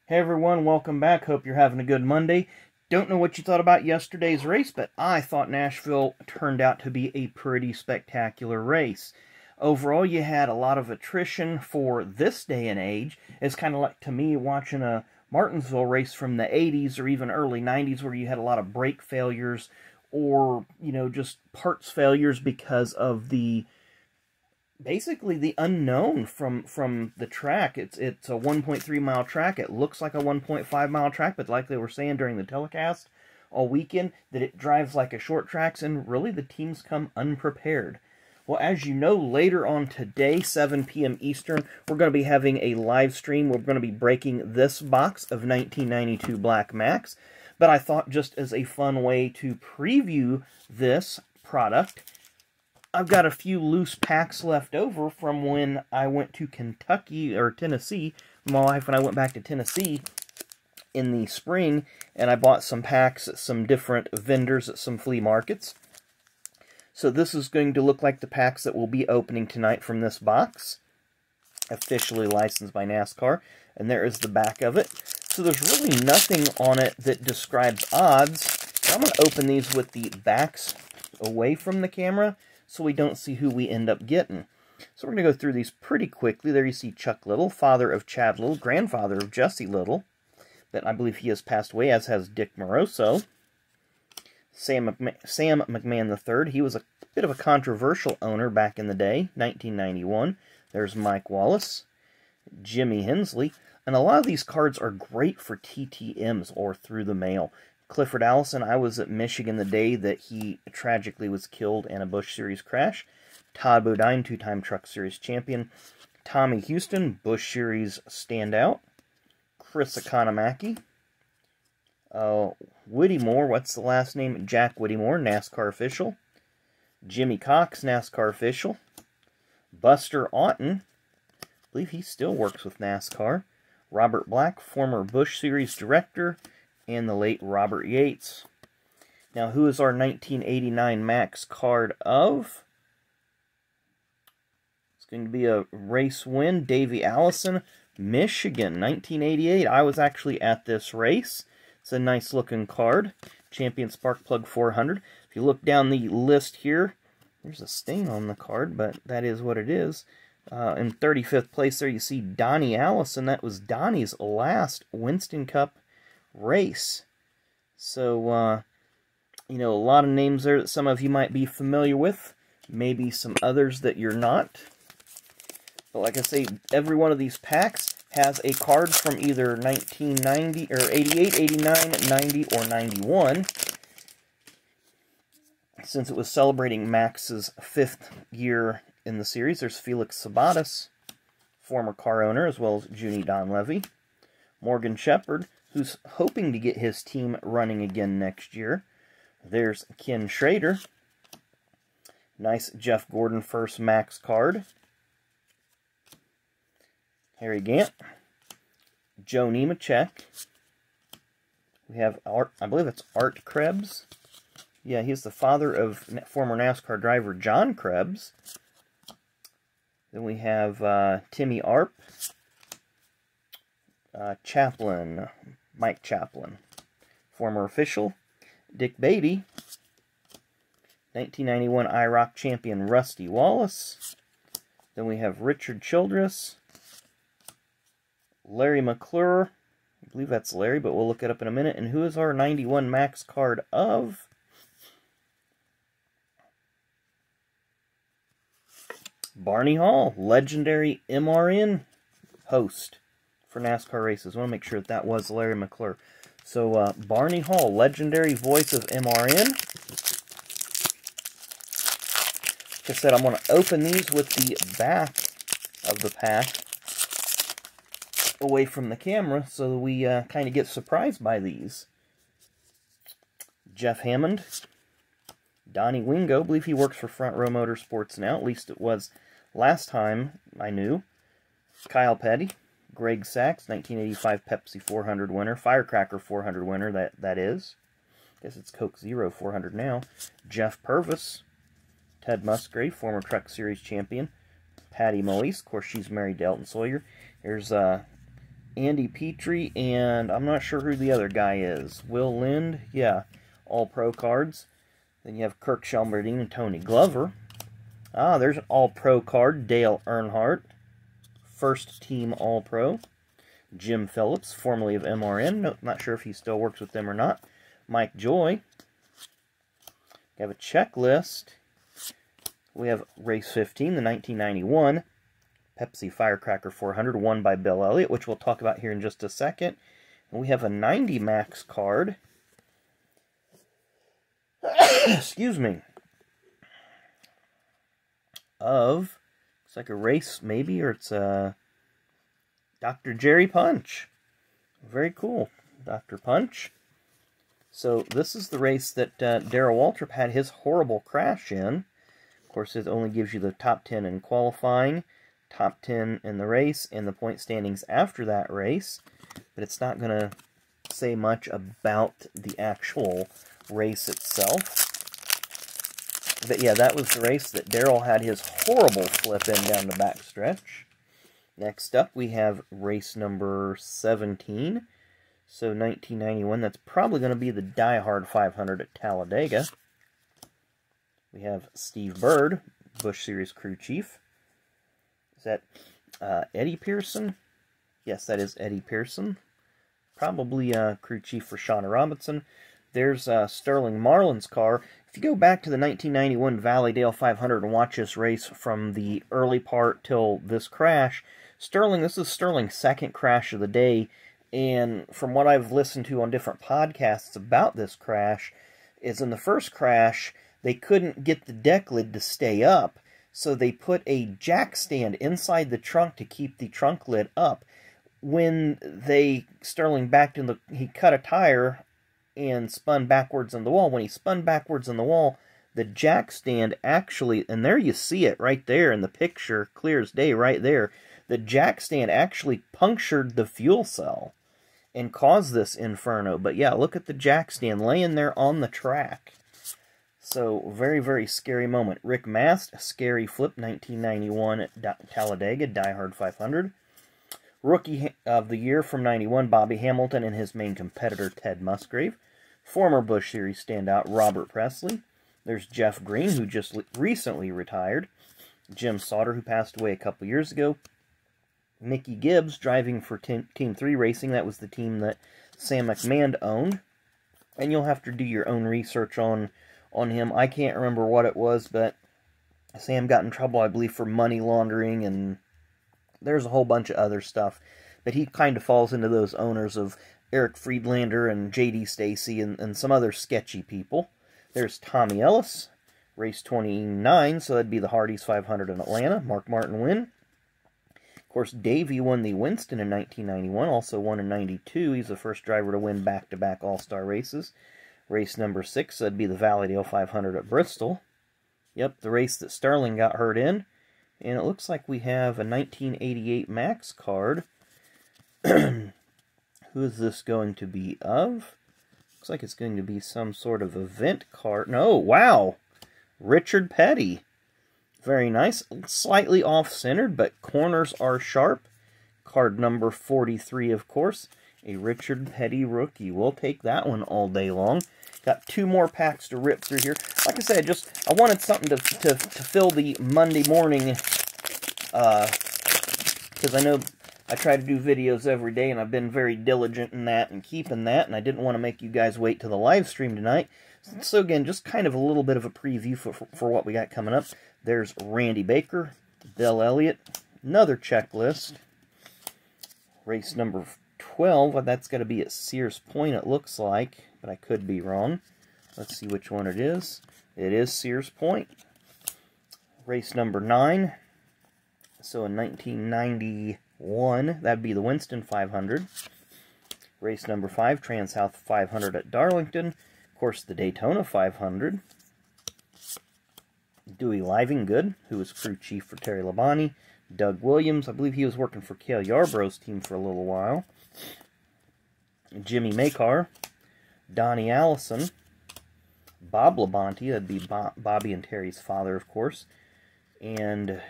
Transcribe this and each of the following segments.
Hey everyone, welcome back. Hope you're having a good Monday. Don't know what you thought about yesterday's race, but I thought Nashville turned out to be a pretty spectacular race. Overall, you had a lot of attrition for this day and age. It's kind of like, to me, watching a Martinsville race from the 80s or even early 90s where you had a lot of brake failures or, just parts failures because of basically the unknown from the track. It's a 1.3 mile track. It looks like a 1.5 mile track, but like they were saying during the telecast all weekend, that it drives like a short tracks, and really the teams come unprepared. Well, as you know, later on today, 7 p.m. Eastern, we're going to be having a live stream. We're going to be breaking this box of 1992 Black Maxx. But I thought, just as a fun way to preview this product, I've got a few loose packs left over from when I went to Kentucky, or Tennessee. My wife and I went back to Tennessee in the spring, and I bought some packs at some different vendors at some flea markets. So this is going to look like the packs that we'll be opening tonight from this box. Officially licensed by NASCAR. And there is the back of it. So there's really nothing on it that describes odds. I'm going to open these with the backs away from the camera, so we don't see who we end up getting. So we're going to go through these pretty quickly. There you see Chuck Little, father of Chad Little, grandfather of Jesse Little, that I believe he has passed away, as has Dick Moroso. Sam McMahon III, he was a bit of a controversial owner back in the day, 1991. There's Mike Wallace, Jimmy Hensley, and a lot of these cards are great for TTMs or through the mail. Clifford Allison, I was at Michigan the day that he tragically was killed in a Busch Series crash. Todd Bodine, two-time Truck Series champion. Tommy Houston, Busch Series standout. Chris Economaki. Whittemore, what's the last name? Jack Whittemore, NASCAR official. Jimmy Cox, NASCAR official. Buster Otten, I believe he still works with NASCAR. Robert Black, former Busch Series director. And the late Robert Yates. Now, who is our 1989 Max card of? It's going to be a race win. Davey Allison, Michigan, 1988. I was actually at this race. It's a nice looking card. Champion Sparkplug 400. If you look down the list here, there's a stain on the card, but that is what it is. In 35th place there you see Donnie Allison. That was Donnie's last Winston Cup race. So, a lot of names there that some of you might be familiar with. Maybe some others that you're not. But like I say, every one of these packs has a card from either 1990, or 88, 89, 90, or 91. Since it was celebrating Max's 5th year in the series, there's Felix Sabates, former car owner, as well as Junie Donlevy. Morgan Shepherd, who's hoping to get his team running again next year. There's Ken Schrader. Nice Jeff Gordon first Max card. Harry Gant. Joe Nemechek. We have, I believe it's Art Krebs. Yeah, he's the father of former NASCAR driver John Krebs. Then we have Timmy Arp. Chaplin, Mike Chaplin, former official. Dick Beatty, 1991 IROC champion Rusty Wallace. Then we have Richard Childress, Larry McClure, I believe that's Larry, but we'll look it up in a minute. And who is our 91 Max card of? Barney Hall, legendary MRN host for NASCAR races. I want to make sure that was Larry McClure. So, Barney Hall, legendary voice of MRN. Like I said, I'm going to open these with the back of the pack away from the camera so that we kind of get surprised by these. Jeff Hammond. Donnie Wingo, I believe he works for Front Row Motorsports now, at least it was last time I knew. Kyle Petty. Greg Sachs, 1985 Pepsi 400 winner. Firecracker 400 winner, that is. I guess it's Coke Zero 400 now. Jeff Purvis. Ted Musgrave, former Truck Series champion. Patty Moise, of course she's married to Elton Sawyer. Here's Andy Petrie, and I'm not sure who the other guy is. Will Lind, yeah, All-Pro cards. Then you have Kirk Shelmerdine and Tony Glover. Ah, there's an All-Pro card, Dale Earnhardt, first team All-Pro. Jim Phillips, formerly of MRN, no, not sure if he still works with them or not. Mike Joy. We have a checklist. We have race 15, the 1991 Pepsi Firecracker 400, won by Bill Elliott, which we'll talk about here in just a second. And we have a 90 Max card. Excuse me. Of, looks like a race maybe, or it's a Dr. Jerry Punch. Very cool. Dr. Punch. So this is the race that Darrell Waltrip had his horrible crash in. Of course, it only gives you the top 10 in qualifying, top 10 in the race, and the point standings after that race. But it's not going to say much about the actual race itself. But yeah, that was the race that Darrell had his horrible flip in down the backstretch. Next up, we have race number 17. So 1991, that's probably going to be the Die Hard 500 at Talladega. We have Steve Bird, Busch Series crew chief. Is that Eddie Pearson? Yes, that is Eddie Pearson. Probably crew chief for Shauna Robinson. There's Sterling Marlin's car. If you go back to the 1991 Valleydale 500 and watch this race from the early part till this crash, this is Sterling's second crash of the day. And from what I've listened to on different podcasts about this crash, is in the first crash, they couldn't get the deck lid to stay up, so they put a jack stand inside the trunk to keep the trunk lid up. When Sterling backed in he cut a tire and spun backwards on the wall. When he spun backwards on the wall, the jack stand actually, and there you see it right there in the picture, clear as day right there, the jack stand actually punctured the fuel cell and caused this inferno. But yeah, look at the jack stand laying there on the track. So, very, very scary moment. Rick Mast, scary flip, 1991 at Talladega, Die Hard 500. Rookie of the Year from 91, Bobby Hamilton and his main competitor, Ted Musgrave. Former Busch Series standout, Robert Presley. There's Jeff Green, who just recently retired. Jim Sauter, who passed away a couple years ago. Mickey Gibbs, driving for Team 3 Racing. That was the team that Sam McMahon owned. And you'll have to do your own research on him. I can't remember what it was, but Sam got in trouble, I believe, for money laundering, and there's a whole bunch of other stuff. But he kind of falls into those owners of Eric Friedlander and J.D. Stacy and some other sketchy people. There's Tommy Ellis, race 29, so that'd be the Hardee's 500 in Atlanta. Mark Martin win. Of course, Davey won the Winston in 1991, also won in 92. He's the first driver to win back-to-back All-Star races. Race number 6, that'd be the Valleydale 500 at Bristol. Yep, the race that Sterling got hurt in. And it looks like we have a 1988 Max card. Who is this going to be of? Looks like it's going to be some sort of event card. No, wow! Richard Petty. Very nice. Slightly off-centered, but corners are sharp. Card number 43, of course. A Richard Petty rookie. We'll take that one all day long. Got 2 more packs to rip through here. Like I said, I wanted something to fill the Monday morning, because I know I try to do videos every day, and I've been very diligent in that and keeping that, and I didn't want to make you guys wait till the live stream tonight. So again, just kind of a little bit of a preview for what we got coming up. There's Randy Baker, Bill Elliott, another checklist. Race number 12, that's got to be at Sears Point, it looks like, but I could be wrong. Let's see which one it is. It is Sears Point. Race number 9. So in 1991, that'd be the Winston 500. Race number 5, Trans-South 500 at Darlington. Of course, the Daytona 500. Dewey Livingood, who was crew chief for Terry Labonte. Doug Williams, I believe he was working for Cale Yarborough's team for a little while. Jimmy Makar. Donnie Allison. Bob Labonte, that'd be Bobby and Terry's father, of course. And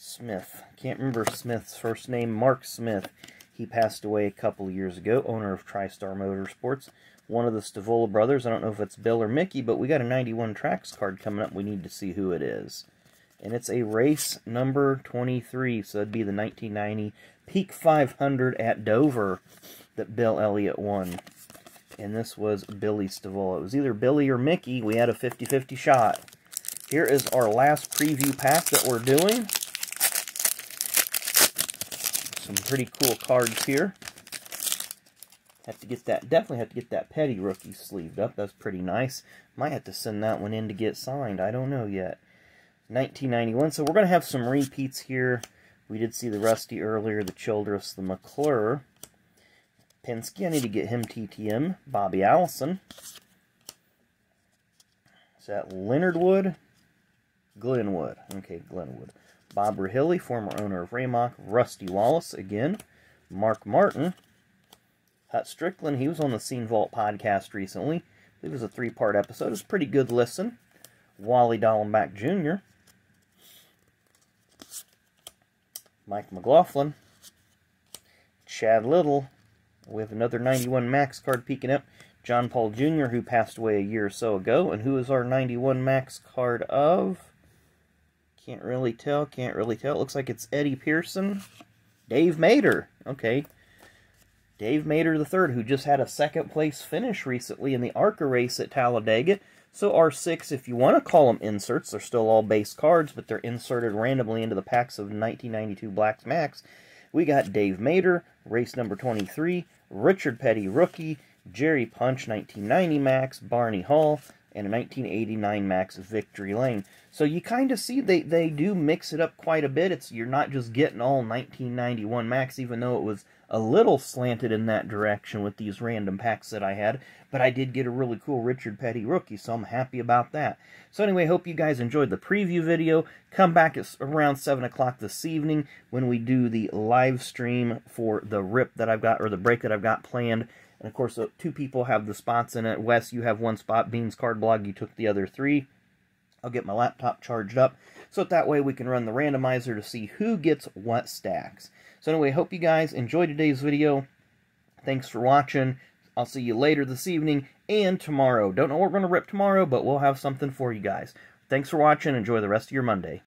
Smith. Can't remember Smith's first name. Mark Smith. He passed away a couple of years ago, owner of TriStar Motorsports. One of the Stavola brothers. I don't know if it's Bill or Mickey, but we got a 91 Tracks card coming up. We need to see who it is. And it's a race number 23, so it'd be the 1990 Peak 500 at Dover that Bill Elliott won. And this was Billy Stavola. It was either Billy or Mickey. We had a 50-50 shot. Here is our last preview pack that we're doing. Some pretty cool cards here. Have to get that, definitely have to get that Petty rookie sleeved up. That's pretty nice. Might have to send that one in to get signed. I don't know yet. 1991. So we're going to have some repeats here. We did see the Rusty earlier, the Childress, the McClure. Penske, I need to get him TTM. Bobby Allison. Is that Leonard Wood? Glenwood. Okay, Glenwood. Bob Rahilly, former owner of Raymock. Rusty Wallace, again. Mark Martin. Hut Strickland, he was on the Scene Vault podcast recently. It was a 3-part episode. It was a pretty good listen. Wally Dallenbach Jr. Mike McLaughlin. Chad Little. We have another 91 Max card peeking up. John Paul Jr., who passed away a year or so ago. And who is our 91 Max card of? Can't really tell. Can't really tell. It looks like it's Eddie Pearson. Dave Mader. Okay. Dave Mader III, who just had a second-place finish recently in the ARCA race at Talladega. So R6, if you want to call them inserts, they're still all base cards, but they're inserted randomly into the packs of 1992 Black Maxx. We got Dave Mader, race number 23, Richard Petty rookie, Jerry Punch 1990 Max, Barney Hall, and a 1989 Max Victory Lane. So you kind of see they do mix it up quite a bit. You're not just getting all 1991 Max, even though it was a little slanted in that direction with these random packs that I had. But I did get a really cool Richard Petty rookie, so I'm happy about that. So anyway, hope you guys enjoyed the preview video. Come back at around 7 o'clock this evening when we do the live stream for the rip that I've got, or the break that I've got planned. And of course, 2 people have the spots in it. Wes, you have 1 spot. Beans Card Blog, you took the other 3. I'll get my laptop charged up, so that way we can run the randomizer to see who gets what stacks. So anyway, hope you guys enjoyed today's video. Thanks for watching. I'll see you later this evening and tomorrow. Don't know what we're going to rip tomorrow, but we'll have something for you guys. Thanks for watching. Enjoy the rest of your Monday.